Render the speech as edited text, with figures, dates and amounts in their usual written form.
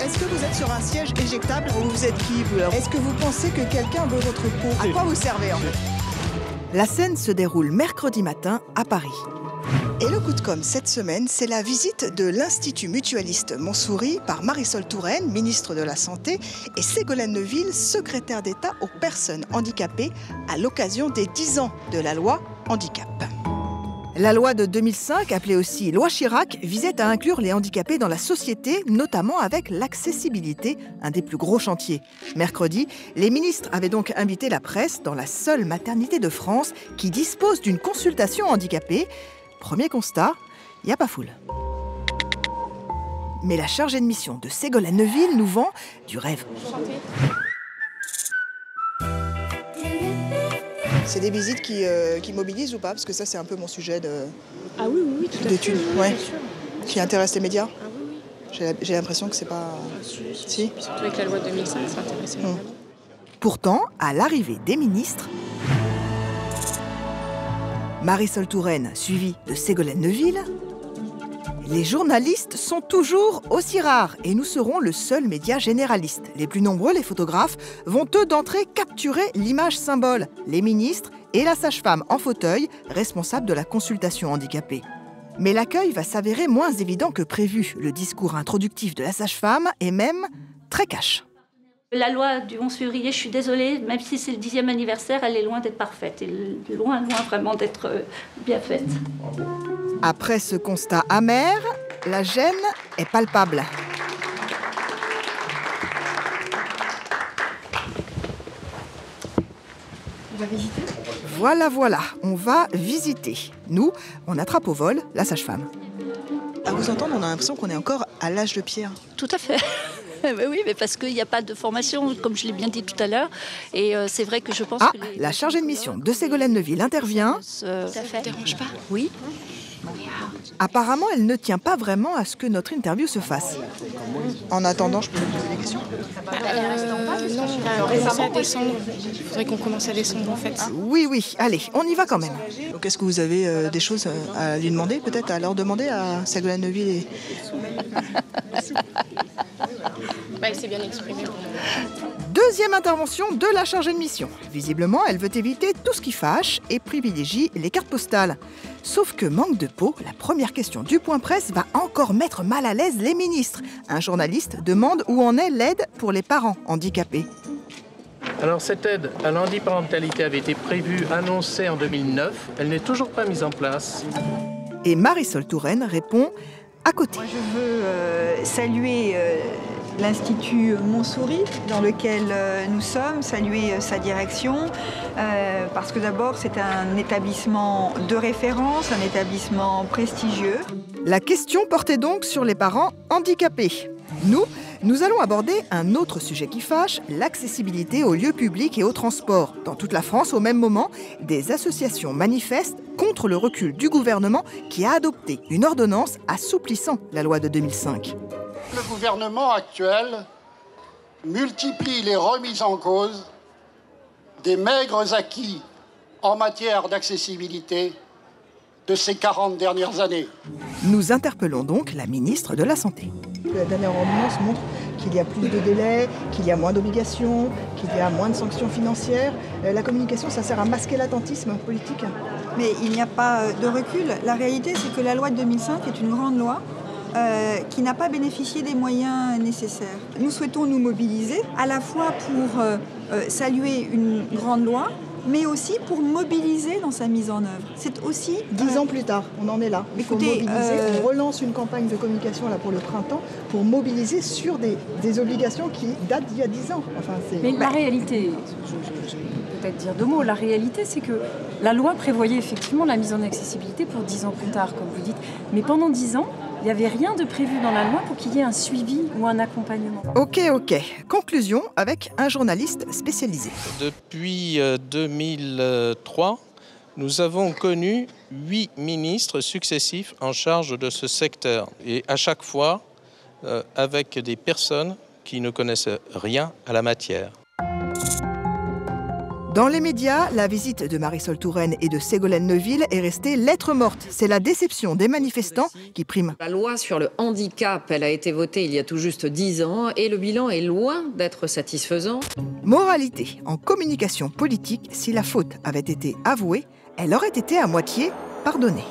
Est-ce que vous êtes sur un siège éjectable ou vous êtes qui, vous? Est-ce que vous pensez que quelqu'un veut votre peau? À quoi vous servez, en fait? La scène se déroule mercredi matin à Paris. Et le coup de com' cette semaine, c'est la visite de l'Institut mutualiste Montsouris par Marisol Touraine, ministre de la Santé, et Ségolène Neuville, secrétaire d'État aux personnes handicapées, à l'occasion des 10 ans de la loi handicap. La loi de 2005, appelée aussi loi Chirac, visait à inclure les handicapés dans la société, notamment avec l'accessibilité, un des plus gros chantiers. Mercredi, les ministres avaient donc invité la presse dans la seule maternité de France qui dispose d'une consultation handicapée. Premier constat, il n'y a pas foule. Mais la chargée de mission de Ségolène Neuville nous vend du rêve. C'est des visites qui mobilisent ou pas? Parce que ça, c'est un peu mon sujet Ah oui, tout à fait. d'étude. Ouais. Qui intéresse les médias? Ah oui. J'ai l'impression que c'est pas... Si. Surtout avec la loi de 2005, ça intéressait vraiment. Pourtant, à l'arrivée des ministres, Marisol Touraine, suivie de Ségolène Neuville, les journalistes sont toujours aussi rares et nous serons le seul média généraliste. Les plus nombreux, les photographes, vont eux d'entrée capturer l'image symbole, les ministres et la sage-femme en fauteuil, responsable de la consultation handicapée. Mais l'accueil va s'avérer moins évident que prévu. Le discours introductif de la sage-femme est même très cash. La loi du 11 février, je suis désolée, même si c'est le 10e anniversaire, elle est loin d'être parfaite. Elle est loin vraiment d'être bien faite. Après ce constat amer, la gêne est palpable. On va visiter? Voilà, on va visiter. Nous, on attrape au vol la sage-femme. À vous entendre, on a l'impression qu'on est encore à l'âge de pierre. Tout à fait. Oui, mais parce qu'il n'y a pas de formation, comme je l'ai bien dit tout à l'heure. Et c'est vrai que je pense que... La chargée de mission de Ségolène Neuville intervient. Ça ne dérange pas? Oui. Apparemment, elle ne tient pas vraiment à ce que notre interview se fasse. En attendant, je peux vous poser des questions? Non, on va commencer à descendre. Il faudrait qu'on commence à descendre, en fait. Oui, allez, on y va quand même. Donc, est-ce que vous avez des choses à lui demander, peut-être à leur demander, à Ségolène Neuville et... Elle s'est bien exprimée. Deuxième intervention de la chargée de mission. Visiblement, elle veut éviter tout ce qui fâche et privilégie les cartes postales. Sauf que manque de peau, la première question du point presse va encore mettre mal à l'aise les ministres. Un journaliste demande où en est l'aide pour les parents handicapés. Alors cette aide à l'handiparentalité avait été prévue, annoncée en 2009. Elle n'est toujours pas mise en place. Et Marisol Touraine répond à côté. Moi, je veux saluer l'Institut Montsouris dans lequel nous sommes, saluer sa direction, parce que d'abord c'est un établissement de référence, un établissement prestigieux. La question portait donc sur les parents handicapés. Nous allons aborder un autre sujet qui fâche, l'accessibilité aux lieux publics et aux transports. Dans toute la France, au même moment, des associations manifestent contre le recul du gouvernement qui a adopté une ordonnance assouplissant la loi de 2005. Le gouvernement actuel multiplie les remises en cause des maigres acquis en matière d'accessibilité de ces 40 dernières années. Nous interpellons donc la ministre de la Santé. La dernière ordonnance montre qu'il y a plus de délais, qu'il y a moins d'obligations, qu'il y a moins de sanctions financières. La communication, ça sert à masquer l'attentisme politique. Mais il n'y a pas de recul. La réalité, c'est que la loi de 2005 est une grande loi qui n'a pas bénéficié des moyens nécessaires. Nous souhaitons nous mobiliser à la fois pour saluer une grande loi, mais aussi pour mobiliser dans sa mise en œuvre. C'est aussi... 10 ans plus tard, on en est là. Il faut mobiliser. On relance une campagne de communication là, pour le printemps pour mobiliser sur des obligations qui datent d'il y a 10 ans. Enfin, mais la réalité, je peux peut-être dire deux mots, la réalité c'est que la loi prévoyait effectivement la mise en accessibilité pour 10 ans plus tard, comme vous dites. Mais pendant 10 ans, il n'y avait rien de prévu dans la loi pour qu'il y ait un suivi ou un accompagnement. Ok. Conclusion avec un journaliste spécialisé. Depuis 2003, nous avons connu 8 ministres successifs en charge de ce secteur. Et à chaque fois, avec des personnes qui ne connaissent rien à la matière. Dans les médias, la visite de Marisol Touraine et de Ségolène Neuville est restée lettre morte. C'est la déception des manifestants qui prime. La loi sur le handicap, elle a été votée il y a tout juste 10 ans et le bilan est loin d'être satisfaisant. Moralité, en communication politique, si la faute avait été avouée, elle aurait été à moitié pardonnée.